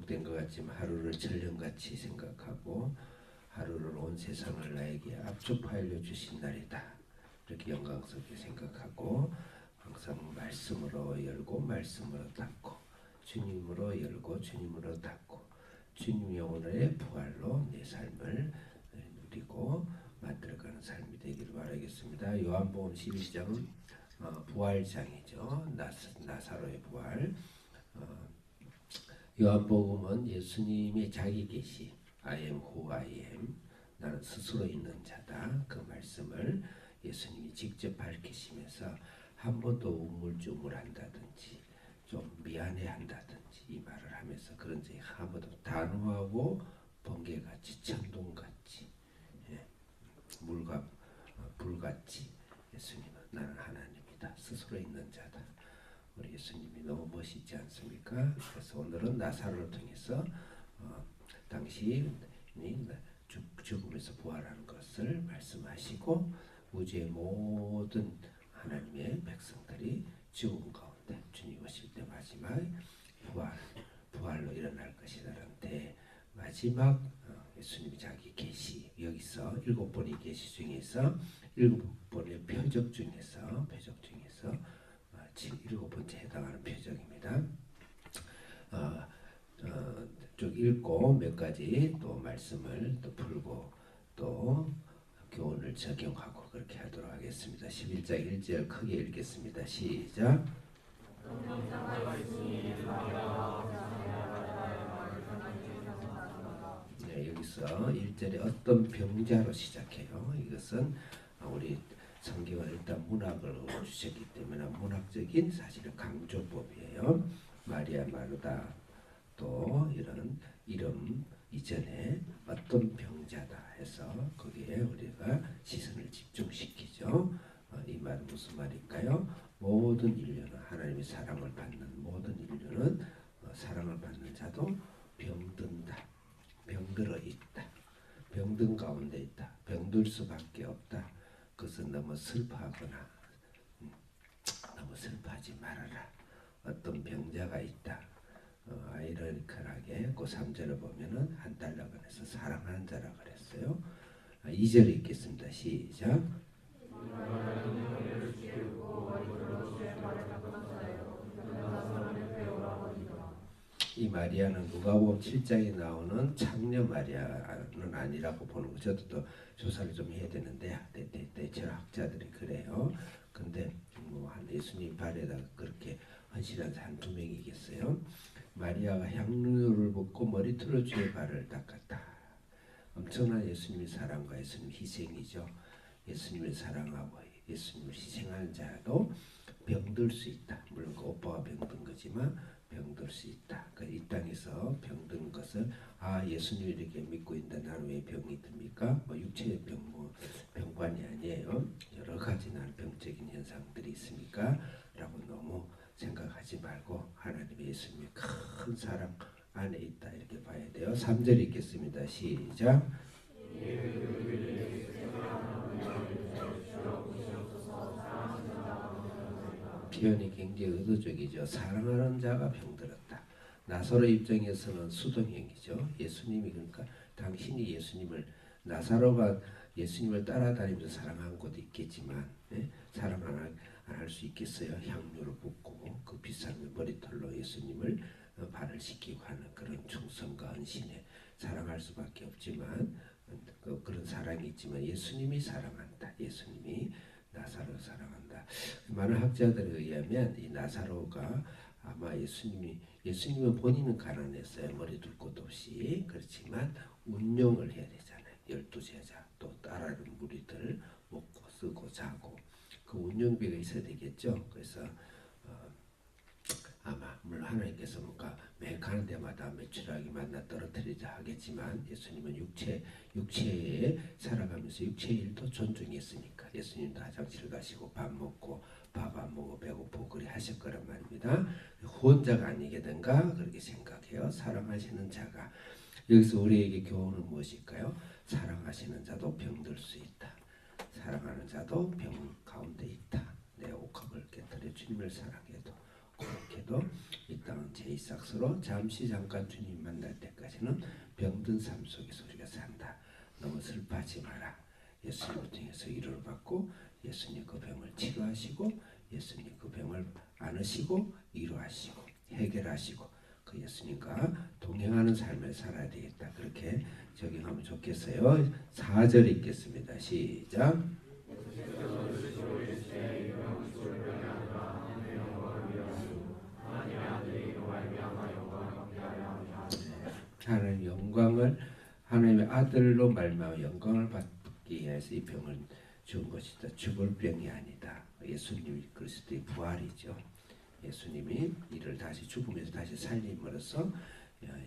왜곡된 것 같지만 하루를 전령같이 생각하고 하루를 온 세상을 나에게 압축하여 주신 날이다. 이렇게 영광스럽게 생각하고 항상 말씀으로 열고 말씀으로 닫고 주님으로 열고 주님으로 닫고 주님 영혼의 부활로 내 삶을 누리고 만들어가는 삶이 되기를 바라겠습니다. 요한복음 11장은 부활장이죠. 나사로의 부활. 요한복음은 예수님의 자기 계시 I am who I am, 나는 스스로 있는 자다. 그 말씀을 예수님이 직접 밝히시면서 한 번도 우물쭈물한다든지 좀 미안해한다든지 이 말을 하면서 그런 적이 한 번도 단호하고 번개같이 천둥같이 물과 불같이 예수님은 나는 하나님이다. 스스로 있는 자다. 우리 예수님이 너무 멋있지 않습니까? 그래서 오늘은 나사로를 통해서 당신이 죽음에서 부활하는 것을 말씀하시고 우주의 모든 하나님의 백성들이 죽음 가운데 주님 오실 때 마지막 부활로 일어날 것이다라는데 마지막 예수님이 자기 계시 여기서 7번의 계시 중에서 7번의 표적 중에서 7번째 해당하는 표적입니다. 쭉 읽고 몇 가지 또 말씀을 또 풀고 또 교훈을 적용하고 그렇게 하도록 하겠습니다. 11장 1절 크게 읽겠습니다. 시작. 네, 여기서 1절에 어떤 병자로 시작해요. 이것은 우리 성경은 일단 문학을 주셨기 때문에 문학적인 사실은 강조법이에요. 마리아 마르다 또 이런 이름 이전에 어떤 병자다 해서 거기에 우리가 시선을 집중시키죠. 이 말은 무슨 말일까요? 모든 인류는 하나님의 사랑을 받는 모든 인류는 사랑을 받는 자도 병든다. 병들어 있다. 병든 가운데 있다. 병들 수밖에 없다. 그것은 너무 슬퍼하거나 너무 슬퍼하지 말아라. 어떤 병자가 있다. 아이러니컬하게 그 3절을 보면은 한 달러건에서 사랑하는 자라 그랬어요. 2절 읽겠습니다. 시작. 이 마리아는 누가복음 7장에 나오는 창녀 마리아는 아니라고 보는 거. 저도 또 조사를 좀 해야 되는데 철학자들이 그래요. 근데 한 예수님 발에다 그렇게 헌신한 자 한두 명이겠어요. 마리아가 향유를 붓고 머리털로 주의 발을 닦았다. 엄청난 예수님의 사랑과 예수님 희생이죠. 예수님을 사랑하고 예수님을 희생하는 자도 병들 수 있다. 물론 그 오빠가 병든 거지만 병들 수 있다. 이 땅에서 병든 것을 예수님 이렇게 믿고 있는데 나는 왜 병이 듭니까? 육체의 병만이 아니에요. 여러 가지 나는 병적인 현상들이 있습니까? 라고 너무 생각하지 말고 하나님의 예수님의 큰 사랑 안에 있다 이렇게 봐야 돼요. 3절 읽겠습니다. 시작. 표현이 굉장히 의도적이죠. 사랑하는 자가 병들었다. 나사로 입장에서는 수동형이죠. 예수님이 그러니까 당신이 예수님을 나사로가 예수님을 따라다니면서 사랑한 것도 있겠지만 사랑 안 할 수 있겠어요. 향유를 붓고 그 비싼 머리털로 예수님을 발을 씻기고 하는 그런 충성과 헌신에 사랑할 수밖에 없지만 그런 사랑이 있지만 예수님이 사랑한다. 예수님이 나사로를 사랑한다. 많은 학자들에 의하면 이 나사로가 아마 예수님은 본인은 가난했어요. 머리 둘 곳 없이. 그렇지만 운용을 해야 되잖아요. 12제자 또 따라는 무리들 먹고 쓰고 자고 그 운영비가 있어야 되겠죠. 그래서 아마 물론 하나님께서 뭔가 매 가는 데마다 매출하게 만나 떨어뜨리자 하겠지만 예수님은 육체에 살아가면서 육체의 일도 존중했으니까 예수님도 화장실 가시고 밥 먹고 밥 안 먹고 배고프고 그래 하실 거란 말입니다. 후원자가 아니게든가 그렇게 생각해요. 사랑하시는 자가. 여기서 우리에게 교훈은 무엇일까요? 사랑하시는 자도 병들 수 있다. 사랑하는 자도 병 가운데 있다. 내 옥합을 깨뜨려 주님을 사랑해도 그렇게도 이 땅은 제2삭스로 잠시 잠깐 주님 만날 때까지는 병든 삶 속에서 우리가 산다. 너무 슬퍼하지 마라. 예수님을 통해서 위로를 받고 예수님 그 병을 치료하시고 예수님 그 병을 안으시고 위로하시고 해결하시고 그 예수님과 동행하는 삶을 살아야 되겠다. 그렇게 적용하면 좋겠어요. 4절 읽겠습니다. 시작. 하나님 영광을 하나님의 아들로 말미암아 영광을 받기 위해서 이 병을 준 것이다. 죽을 병이 아니다. 예수님이 그리스도의 부활이죠. 예수님이 이를 다시 죽음에서 다시 살림으로써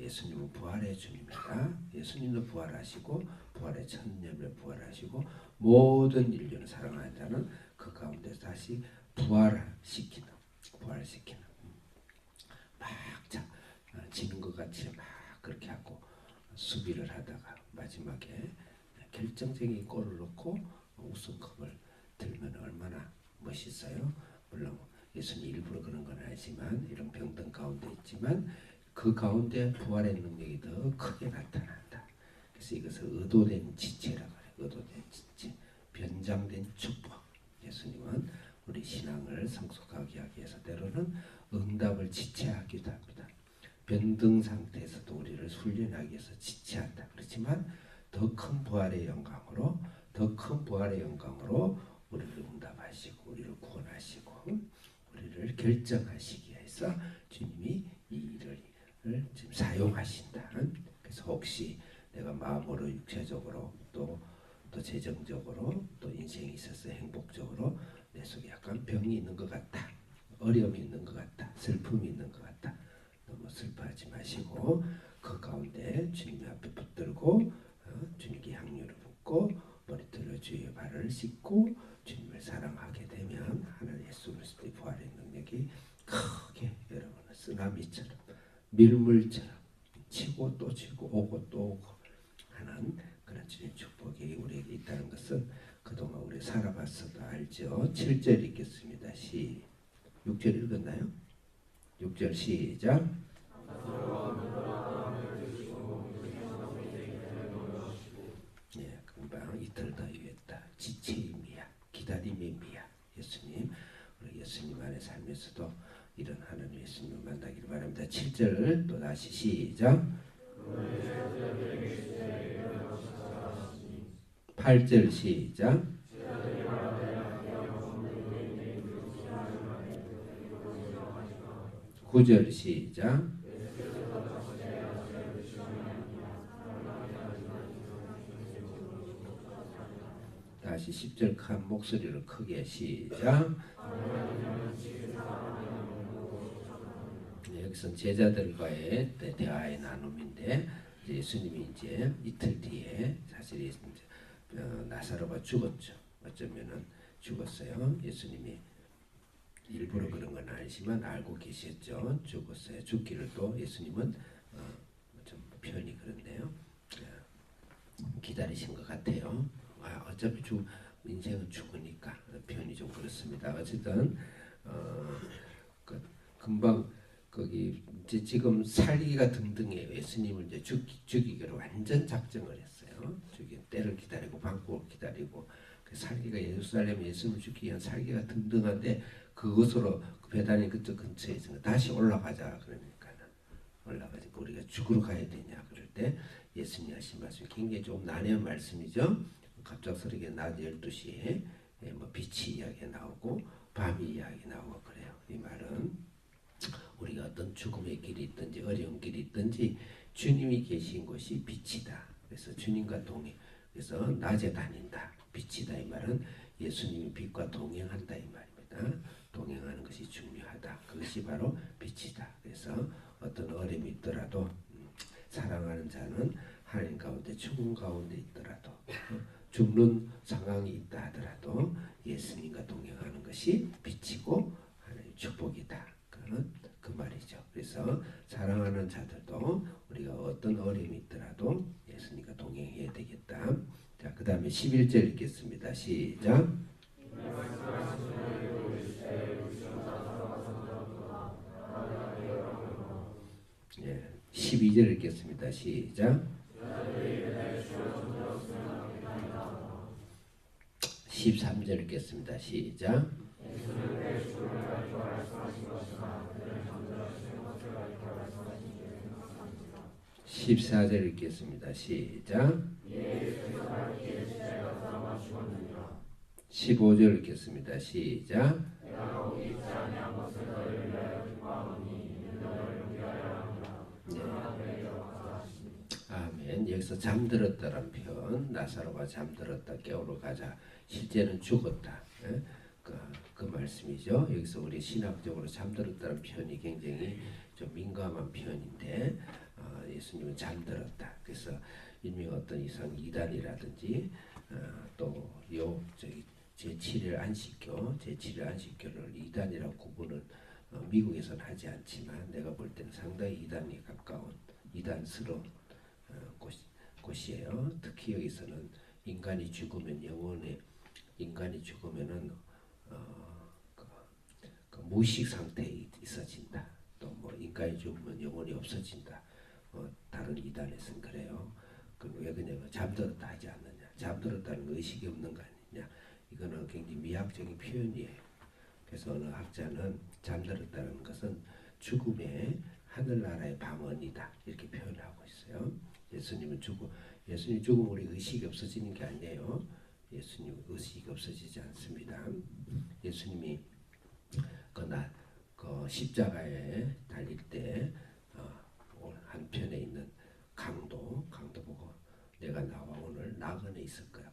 예수님은 부활의 주님이다. 예수님도 부활하시고 부활의 천년을 부활하시고 모든 인류를 사랑하는 자는 그 가운데서 다시 부활시키는 막 지는 것 같이 막 그렇게 하고 수비를 하다가 마지막에 결정적인 골을 넣고 우승컵을 들면 얼마나 멋있어요. 물론 예수님 일부러 그런 건 아니지만 이런 병든 가운데 있지만 그 가운데 부활의 능력이 더 크게 나타난다. 그래서 이것을 의도된 지체라고 해요. 의도된 지체, 변장된 축복. 예수님은 우리 신앙을 성숙하게 하기 위해서 때로는 응답을 지체하기도 합니다. 변등 상태에서도 우리를 훈련하기 위해서 지체한다. 그렇지만 더 큰 부활의 영광으로 우리를 응답하시고 우리를 구원하시고 우리를 결정하시기 위해서 주님이 이 일을 지금 사용하신다. 그래서 혹시 내가 마음으로 육체적으로 또 재정적으로 또 인생에 있어서 행복적으로 내 속에 약간 병이 있는 것 같다. 어려움이 있는 것 같다. 슬픔이 있는 것 같다. 너무 슬퍼하지 마시고 그 가운데 주님 앞에 붙들고 주님께 향유를 붓고 머리털로 주의 발을 씻고 주님을 사랑하게 되면 하나님 예수 그리스도의 부활의 능력이 크게 여러분을 쓰나미처럼 밀물처럼 치고 또 치고 오고 또 오고 하는 그런 주님 축복이 우리에게 있다는 것은 그동안 우리 살아봤어도 알죠. 7절 읽겠습니다. 6절 읽었나요? 6절 시작. 예, 금방 이틀 더 유했다. 지체의 미야, 기다림의 미야. 예수님, 우리 예수님 안에 살면서도 이런 하나님 예수님을 만나기를 바랍니다. 7절 또 다시 시작. 8절 시작. 9절 시작. 다시 10절 큰 목소리로 크게 시작. 여기서 제자들과의 대화의 나눔인데 예수님이 이제 이틀 뒤에 사실 이제 나사로가 죽었죠. 어쩌면은 죽었어요. 예수님이 일부러 그런 건 아니지만 알고 계셨죠. 죽었어요. 죽기를 또 예수님은 좀 표현이 그런데요. 기다리신 것 같아요. 어차피 인생은 죽으니까 표현이 좀 그렇습니다. 어쨌든 금방 거기 이제 지금 살기가 등등해요. 예수님을 이제 죽이기로 완전 작정을 했어요. 때를 기다리고 방법을 기다리고 살기가 예루살렘 예수님을 죽이기 위한 살기가 등등한데 그것으로 베다니 그쪽 근처에 있으니까 다시 올라가자 그러니까 올라가니까 우리가 죽으러 가야 되냐 그럴 때 예수님 하신 말씀이 굉장히 좀 난해한 말씀이죠. 갑작스럽게 낮 12시에 뭐 빛이 이야기 나오고 밤이 이야기 나오고 그래요. 이 말은 우리가 어떤 죽음의 길이 있든지 어려운 길이 있든지 주님이 계신 곳이 빛이다. 그래서 주님과 그래서 낮에 다닌다. 빛이다. 이 말은 예수님이 빛과 동행한다. 이 말입니다. 동행하는 것이 중요하다. 그것이 바로 빛이다. 그래서 어떤 어려움이 있더라도 사랑하는 자는 하나님 가운데 죽음 가운데 있더라도 죽는 상황이 있다 하더라도 예수님과 동행하는 것이 빛이고 하나님 축복이다. 그 말이죠. 그래서 사랑하는 자들도 우리가 어떤 어려움이 있더라도 예수님과 동행해야 되겠다. 자, 그 다음에 11절 읽겠습니다. 시작. 12절 읽겠습니다. 시작. 13절 읽겠습니다. 시작. 14절 읽겠습니다. 시작. 15절 읽겠습니다. 시작. 네. 아멘. 여기서 잠들었다란 표현, 나사로가 잠들었다, 깨우러 가자. 실제는 죽었다. 예? 그 말씀이죠. 여기서 우리 신학적으로 잠들었다는 표현이 굉장히 좀 민감한 표현인데, 예수님은 잠들었다. 그래서 이미 어떤 이상 이단이라든지 또요 제7일 안식교를 이단이라고 구분을 미국에서는 하지 않지만 내가 볼 때는 상당히 이단에 가까운 이단스러운 곳이에요. 특히 여기서는 인간이 죽으면은 그 무의식 상태에 있어진다. 또 뭐 인간이 죽으면 영혼이 없어진다. 다른 이단에서는 그래요. 왜 그냐면 잠들었다 하지 않느냐. 잠들었다는 거 의식이 없는 거 아니냐. 이거는 굉장히 미학적인 표현이에요. 그래서 어느 학자는 잠들었다는 것은 죽음의 하늘나라의 방언이다. 이렇게 표현하고 있어요. 예수님 죽음 우리 의식이 없어지는 게 아니에요. 예수님 의식이 없어지지 않습니다. 예수님이 그 십자가에 달릴 때 한편에 있는 강도 보고 내가 나와 오늘 낙원에 있을 거야.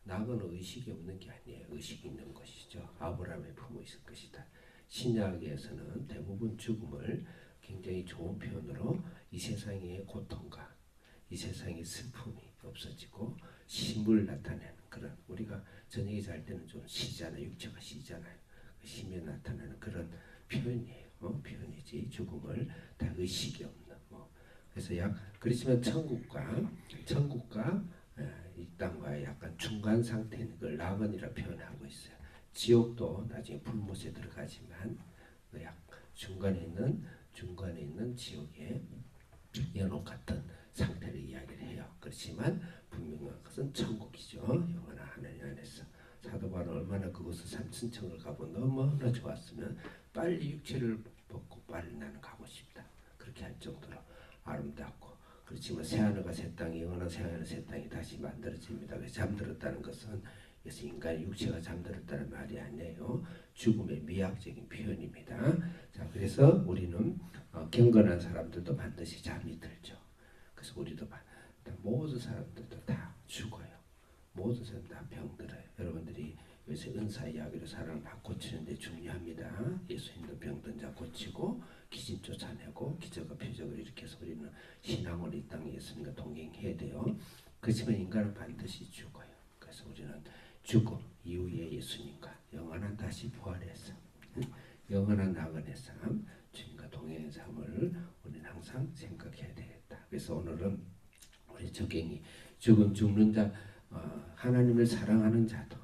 낙원은 의식이 없는 게 아니에요. 의식이 있는 것이죠. 아브라함의 품에 있을 것이다. 신약에서는 대부분 죽음을 굉장히 좋은 표현으로 이 세상의 고통과 이 세상의 슬픔이 없어지고 쉼을 나타내는 그런, 우리가 저녁에 잘 때는 좀 쉬잖아요. 육체가 쉬잖아요. 쉬며 나타나는 그런 표현이에요. 표현이지 죽음을 다 의식이 없는 그래서 그렇지만 천국과 이 땅과의 약간 중간 상태인 걸 낙원이라 표현하고 있어요. 지옥도 나중에 불못에 들어가지만 그 중간에 있는 지옥의 연옥 같은 상태를 이야기를 해요. 그렇지만 분명한 것은 천국이죠. 영원한 하나님 안에서. 사도 바울은 얼마나 그곳을 삼천청을 가고 너무나 좋았으면 빨리 육체를 벗고 빨리 나는 가고 싶다. 그렇게 할 정도로 아름답고, 그렇지만 새하늘과 새 땅이, 영원한 새하늘과 새 땅이 다시 만들어집니다. 그래서 잠들었다는 것은 그래서 인간의 육체가 잠들었다는 말이 아니에요. 죽음의 미학적인 표현입니다. 자, 그래서 우리는 경건한 사람들도 반드시 잠이 들죠. 그래서 우리도 모든 사람들도 다 죽어요. 모든 사람 다 병들어요. 여러분들이 요새 은사 이야기로 사람을 막 고치는데 중요합니다. 예수님도 병든 자 고치고 기진 쫓아내고 기적과 표적을 일으켜서 우리는 신앙으로 이 땅에 예수님과 동행해야 돼요. 그렇지만 인간은 반드시 죽어요. 그래서 우리는 죽음 이후에 예수님과 영원한 다시 부활의 삶, 영원한 낙원의 삶, 주님과 동행의 삶을 우리는 항상 생각해야 되겠다. 그래서 오늘은 우리 적용이 죽는 자, 하나님을 사랑하는 자도,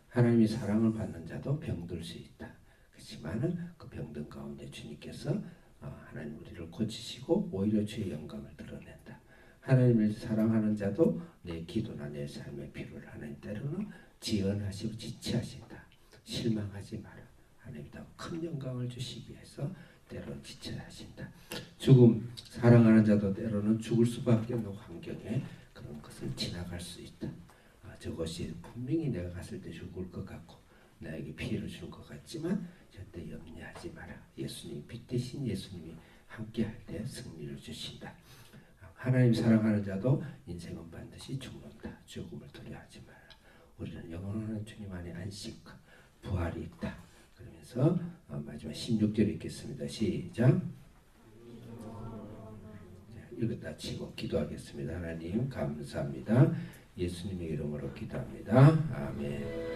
하나님의 사랑을 받는 자도 병들 수 있다. 그렇지만 그 병든 가운데 주님께서 하나님 우리를 고치시고 오히려 주의 영광을 드러낸다. 하나님을 사랑하는 자도 내 기도나 내 삶의 필요를 하나님 때로는 지연하시고 지체하신다. 실망하지 마라. 하나님이 더 큰 영광을 주시기 위해서 때로는 지체하신다. 죽음, 사랑하는 자도 때로는 죽을 수밖에 없는 환경에 그런 것을 지나갈 수 있다. 저것이 분명히 내가 갔을 때 죽을 것 같고 나에게 피해를 줄 것 같지만 절대 염려하지 마라. 예수님, 빛 대신 예수님이 함께할 때 승리를 주신다. 하나님 사랑하는 자도 인생은 반드시 죽는다. 죽음을 두려워하지 마라. 우리는 영원한 주님 안에 안식과 부활이 있다. 그러면서 마지막 16절 읽겠습니다. 시작. 읽었다 치고 기도하겠습니다. 하나님 감사합니다. 예수님의 이름으로 기도합니다. 아멘.